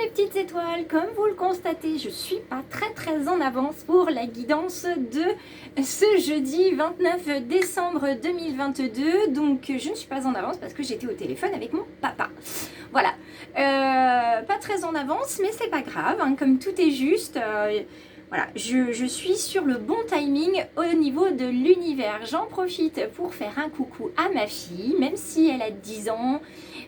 mes petites étoiles, comme vous le constatez, je suis pas très en avance pour la guidance de ce jeudi 29 décembre 2022. Donc je ne suis pas en avance parce que j'étais au téléphone avec mon papa. Voilà, pas très en avance, mais c'est pas grave, hein, comme tout est juste. Voilà, je suis sur le bon timing au niveau de l'univers. J'en profite pour faire un coucou à ma fille, même si elle a 10 ans.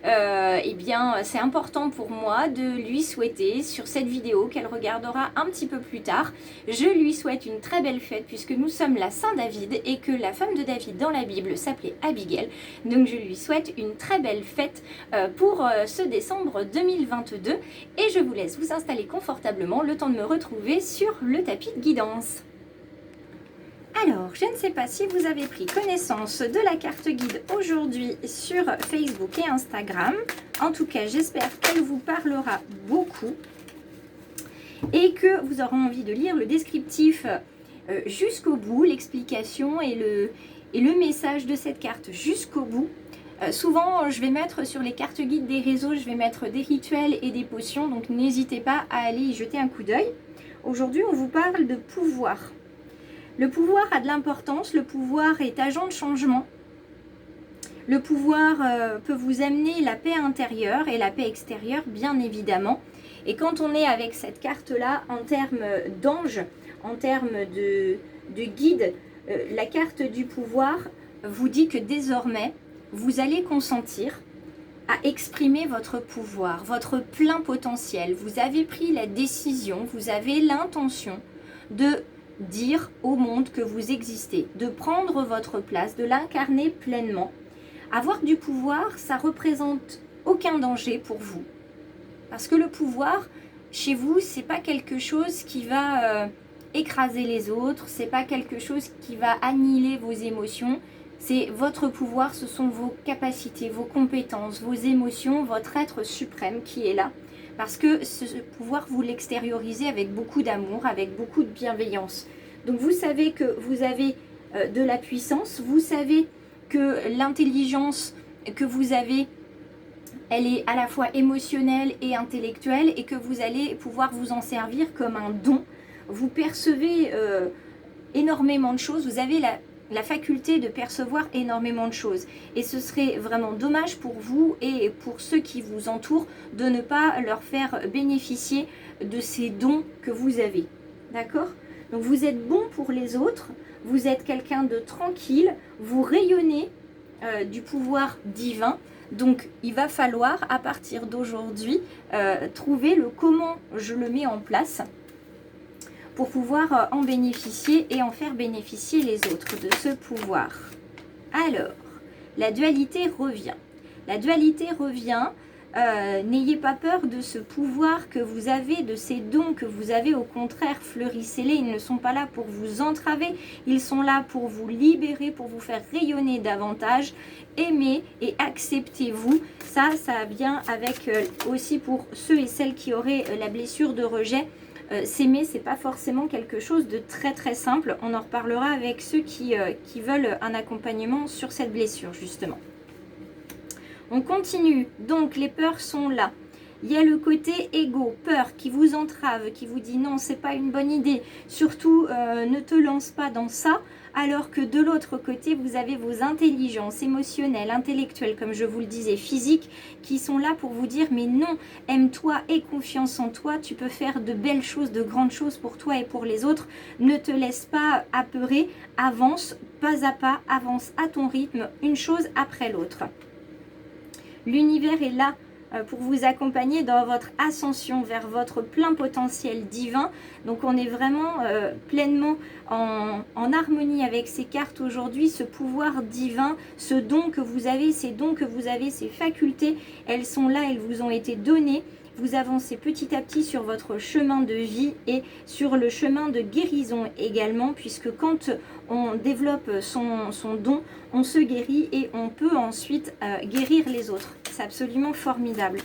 Eh bien, c'est important pour moi de lui souhaiter sur cette vidéo qu'elle regardera un petit peu plus tard. Je lui souhaite une très belle fête puisque nous sommes la Saint-David et que la femme de David dans la Bible s'appelait Abigail. Donc je lui souhaite une très belle fête pour ce décembre 2022 et je vous laisse vous installer confortablement le temps de me retrouver sur le tapis de guidance. Alors, je ne sais pas si vous avez pris connaissance de la carte guide aujourd'hui sur Facebook et Instagram. En tout cas, j'espère qu'elle vous parlera beaucoup et que vous aurez envie de lire le descriptif jusqu'au bout, l'explication et le message de cette carte jusqu'au bout. Souvent, je vais mettre sur les cartes guides des réseaux, je vais mettre des rituels et des potions, donc n'hésitez pas à aller y jeter un coup d'œil. Aujourd'hui, on vous parle de pouvoir. Le pouvoir a de l'importance, le pouvoir est agent de changement. Le pouvoir peut vous amener la paix intérieure et la paix extérieure, bien évidemment. Et quand on est avec cette carte-là, en termes d'ange, en termes de guide, la carte du pouvoir vous dit que désormais, vous allez consentir à exprimer votre pouvoir, votre plein potentiel. Vous avez pris la décision, vous avez l'intention de dire au monde que vous existez, de prendre votre place, de l'incarner pleinement. Avoir du pouvoir, ça représente aucun danger pour vous. Parce que le pouvoir, chez vous, c'est pas quelque chose qui va écraser les autres, c'est pas quelque chose qui va annihiler vos émotions. C'est votre pouvoir, ce sont vos capacités, vos compétences, vos émotions, votre être suprême qui est là. Parce que ce pouvoir, vous l'extériorisez avec beaucoup d'amour, avec beaucoup de bienveillance. Donc vous savez que vous avez de la puissance, vous savez que l'intelligence que vous avez, elle est à la fois émotionnelle et intellectuelle et que vous allez pouvoir vous en servir comme un don. Vous percevez énormément de choses, vous avez la faculté de percevoir énormément de choses. Et ce serait vraiment dommage pour vous et pour ceux qui vous entourent de ne pas leur faire bénéficier de ces dons que vous avez. D'accord ? Donc vous êtes bon pour les autres, vous êtes quelqu'un de tranquille, vous rayonnez du pouvoir divin. Donc il va falloir à partir d'aujourd'hui trouver le comment je le mets en place pour pouvoir en bénéficier et en faire bénéficier les autres de ce pouvoir. Alors, la dualité revient. La dualité revient, n'ayez pas peur de ce pouvoir que vous avez, de ces dons que vous avez, au contraire, fleurissez-les. Ils ne sont pas là pour vous entraver, ils sont là pour vous libérer, pour vous faire rayonner davantage. Aimez et acceptez-vous. Ça vient avec aussi pour ceux et celles qui auraient la blessure de rejet. S'aimer, c'est pas forcément quelque chose de très simple. On en reparlera avec ceux qui veulent un accompagnement sur cette blessure justement. On continue. Donc les peurs sont là. Il y a le côté égo, peur qui vous entrave, qui vous dit non, c'est pas une bonne idée. Surtout, ne te lance pas dans ça. Alors que de l'autre côté, vous avez vos intelligences émotionnelles, intellectuelles, comme je vous le disais, physiques, qui sont là pour vous dire mais non, aime-toi et confiance en toi, tu peux faire de belles choses, de grandes choses pour toi et pour les autres. Ne te laisse pas apeurer, avance pas à pas, avance à ton rythme, une chose après l'autre. L'univers est là pour vous accompagner dans votre ascension vers votre plein potentiel divin. Donc on est vraiment pleinement en harmonie avec ces cartes aujourd'hui, ce pouvoir divin, ce don que vous avez, ces dons que vous avez, ces facultés, elles sont là, elles vous ont été données. Vous avancez petit à petit sur votre chemin de vie et sur le chemin de guérison également, puisque quand on développe son don, on se guérit et on peut ensuite guérir les autres. C'est absolument formidable.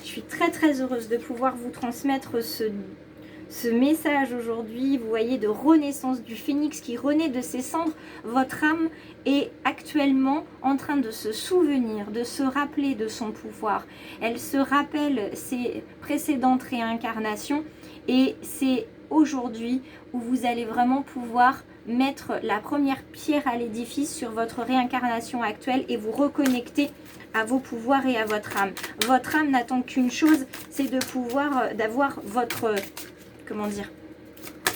Je suis très heureuse de pouvoir vous transmettre ce message aujourd'hui, vous voyez, de renaissance du phénix qui renaît de ses cendres. Votre âme est actuellement en train de se souvenir, de se rappeler de son pouvoir. Elle se rappelle ses précédentes réincarnations et c'est aujourd'hui où vous allez vraiment pouvoir mettre la première pierre à l'édifice sur votre réincarnation actuelle et vous reconnecter à vos pouvoirs et à votre âme. Votre âme n'attend qu'une chose, c'est de pouvoir, d'avoir votre, comment dire,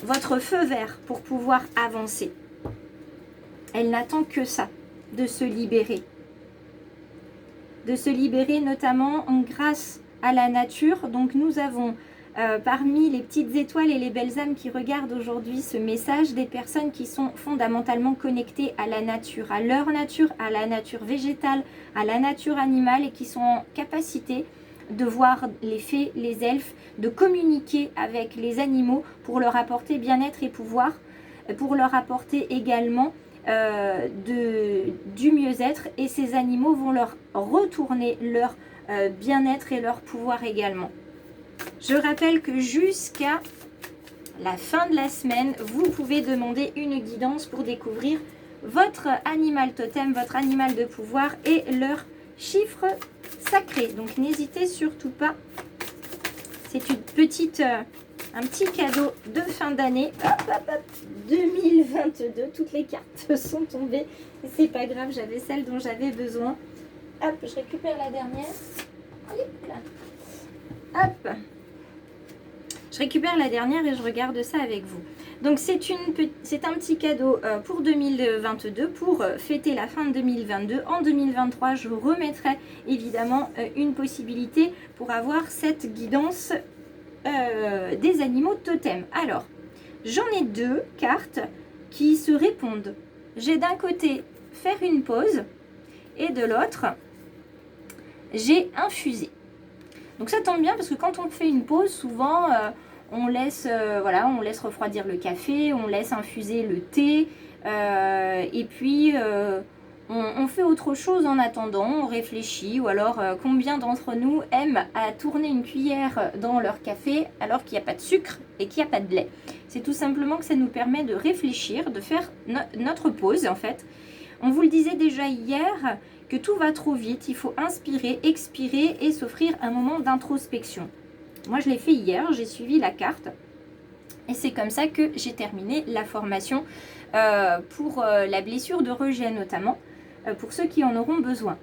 votre feu vert pour pouvoir avancer. Elle n'attend que ça, de se libérer. De se libérer notamment grâce à la nature. Donc nous avons parmi les petites étoiles et les belles âmes qui regardent aujourd'hui ce message, des personnes qui sont fondamentalement connectées à la nature, à leur nature, à la nature végétale, à la nature animale et qui sont en capacité de voir les fées, les elfes, de communiquer avec les animaux pour leur apporter bien-être et pouvoir, pour leur apporter également du mieux-être et ces animaux vont leur retourner leur bien-être et leur pouvoir également. Je rappelle que jusqu'à la fin de la semaine, vous pouvez demander une guidance pour découvrir votre animal totem, votre animal de pouvoir et leur chiffre sacré. Donc n'hésitez surtout pas. C'est une petite, un petit cadeau de fin d'année. Hop, hop, hop, 2022. Toutes les cartes sont tombées. C'est pas grave, j'avais celle dont j'avais besoin. Hop, je récupère la dernière. Hop là. Hop. Je récupère la dernière et je regarde ça avec vous. Donc c'est un petit cadeau pour 2022, pour fêter la fin de 2022. En 2023, je vous remettrai évidemment une possibilité pour avoir cette guidance des animaux totems. Alors, j'en ai deux cartes qui se répondent. J'ai d'un côté faire une pause et de l'autre, j'ai infusé. Donc ça tombe bien parce que quand on fait une pause, souvent on laisse refroidir le café, on laisse infuser le thé et puis on fait autre chose en attendant, on réfléchit ou alors combien d'entre nous aiment à tourner une cuillère dans leur café alors qu'il n'y a pas de sucre et qu'il n'y a pas de lait. C'est tout simplement que ça nous permet de réfléchir, de faire notre pause en fait. On vous le disait déjà hier que tout va trop vite, il faut inspirer, expirer et s'offrir un moment d'introspection. Moi je l'ai fait hier, j'ai suivi la carte et c'est comme ça que j'ai terminé la formation pour la blessure de rejet notamment, pour ceux qui en auront besoin.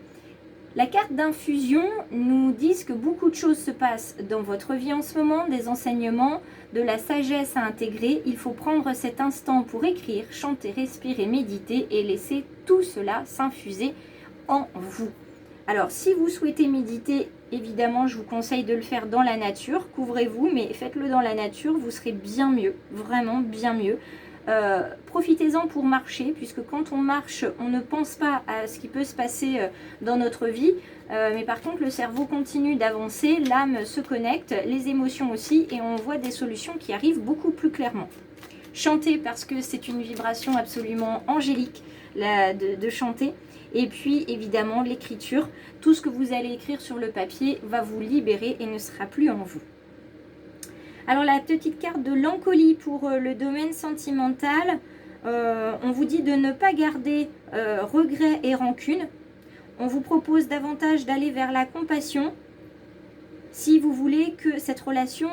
La carte d'infusion nous dit que beaucoup de choses se passent dans votre vie en ce moment, des enseignements, de la sagesse à intégrer. Il faut prendre cet instant pour écrire, chanter, respirer, méditer et laisser tout cela s'infuser en vous. Alors si vous souhaitez méditer, évidemment je vous conseille de le faire dans la nature, couvrez-vous mais faites-le dans la nature, vous serez bien mieux, vraiment bien mieux. Profitez-en pour marcher puisque quand on marche on ne pense pas à ce qui peut se passer dans notre vie mais par contre le cerveau continue d'avancer, l'âme se connecte, les émotions aussi et on voit des solutions qui arrivent beaucoup plus clairement. Chantez parce que c'est une vibration absolument angélique de chanter. Et puis évidemment l'écriture, tout ce que vous allez écrire sur le papier va vous libérer et ne sera plus en vous. Alors la petite carte de l'encolie pour le domaine sentimental, on vous dit de ne pas garder regret et rancune. On vous propose davantage d'aller vers la compassion si vous voulez que cette relation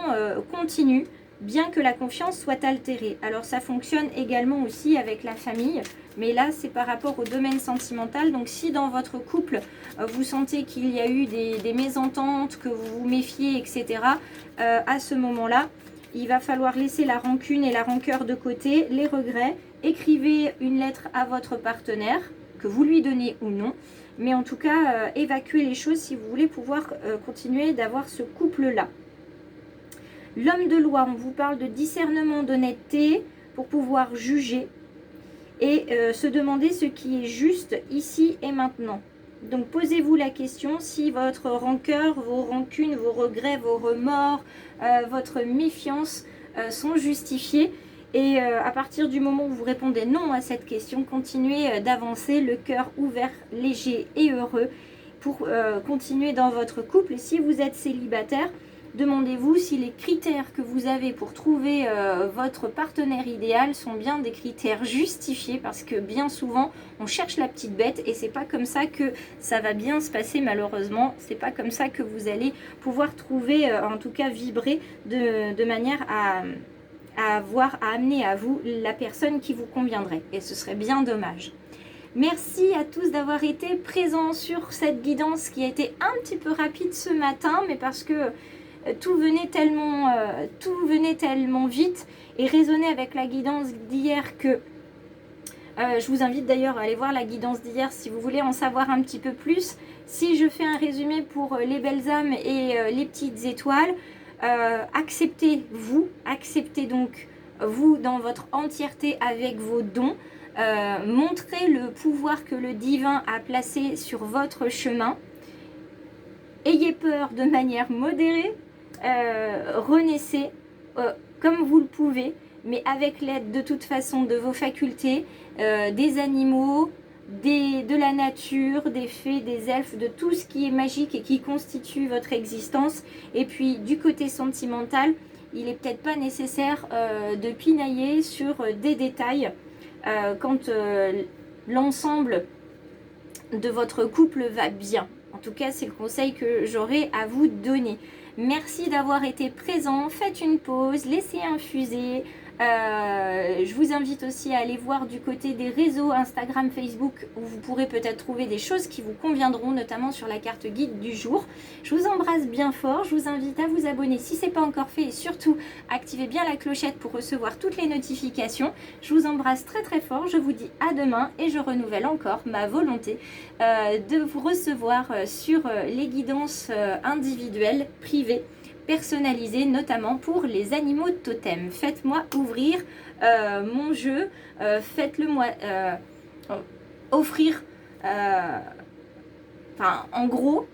continue, bien que la confiance soit altérée. Alors ça fonctionne également aussi avec la famille, mais là c'est par rapport au domaine sentimental. Donc si dans votre couple vous sentez qu'il y a eu des mésententes, que vous vous méfiez, etc. À ce moment-là, il va falloir laisser la rancune et la rancœur de côté, les regrets. Écrivez une lettre à votre partenaire, que vous lui donnez ou non. Mais en tout cas, évacuez les choses si vous voulez pouvoir continuer d'avoir ce couple-là. L'homme de loi, on vous parle de discernement, d'honnêteté pour pouvoir juger et se demander ce qui est juste ici et maintenant. Donc posez-vous la question si votre rancœur, vos rancunes, vos regrets, vos remords, votre méfiance sont justifiés. Et à partir du moment où vous répondez non à cette question, continuez d'avancer, le cœur ouvert, léger et heureux pour continuer dans votre couple. Et si vous êtes célibataire, demandez-vous si les critères que vous avez pour trouver votre partenaire idéal sont bien des critères justifiés, parce que bien souvent on cherche la petite bête et c'est pas comme ça que ça va bien se passer, malheureusement. C'est pas comme ça que vous allez pouvoir trouver, en tout cas vibrer de manière à amener à vous la personne qui vous conviendrait, et ce serait bien dommage. Merci à tous d'avoir été présents sur cette guidance qui a été un petit peu rapide ce matin, mais parce que tout venait tellement vite et résonnait avec la guidance d'hier que je vous invite d'ailleurs à aller voir la guidance d'hier si vous voulez en savoir un petit peu plus. Si je fais un résumé pour les belles âmes et les petites étoiles, acceptez donc vous dans votre entièreté avec vos dons. Montrez le pouvoir que le divin a placé sur votre chemin. Ayez peur de manière modérée. Renaissez comme vous le pouvez, mais avec l'aide de toute façon de vos facultés, des animaux, de la nature, des fées, des elfes, de tout ce qui est magique et qui constitue votre existence. Et puis du côté sentimental, il n'est peut-être pas nécessaire de pinailler sur des détails quand l'ensemble de votre couple va bien. En tout cas, c'est le conseil que j'aurais à vous donner. Merci d'avoir été présent. Faites une pause, laissez infuser. Je vous invite aussi à aller voir du côté des réseaux Instagram, Facebook, où vous pourrez peut-être trouver des choses qui vous conviendront, notamment sur la carte guide du jour. Je vous embrasse bien fort. Je vous invite à vous abonner si ce n'est pas encore fait, et surtout activez bien la clochette pour recevoir toutes les notifications. Je vous embrasse très très fort. Je vous dis à demain et je renouvelle encore ma volonté de vous recevoir sur les guidances individuelles, privées, personnalisé, notamment pour les animaux totems. Faites-moi ouvrir mon jeu, faites-le moi offrir, enfin en gros,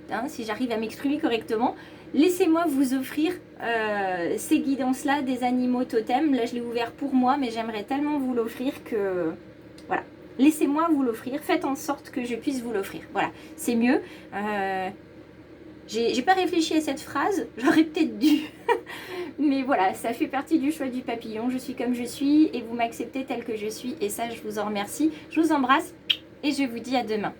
hein, si j'arrive à m'exprimer correctement, laissez-moi vous offrir ces guidances-là des animaux totems. Là je l'ai ouvert pour moi, mais j'aimerais tellement vous l'offrir que voilà. Laissez-moi vous l'offrir, faites en sorte que je puisse vous l'offrir. Voilà, c'est mieux. J'ai pas réfléchi à cette phrase, j'aurais peut-être dû. Mais voilà, ça fait partie du choix du papillon. Je suis comme je suis et vous m'acceptez tel que je suis. Et ça, je vous en remercie. Je vous embrasse et je vous dis à demain.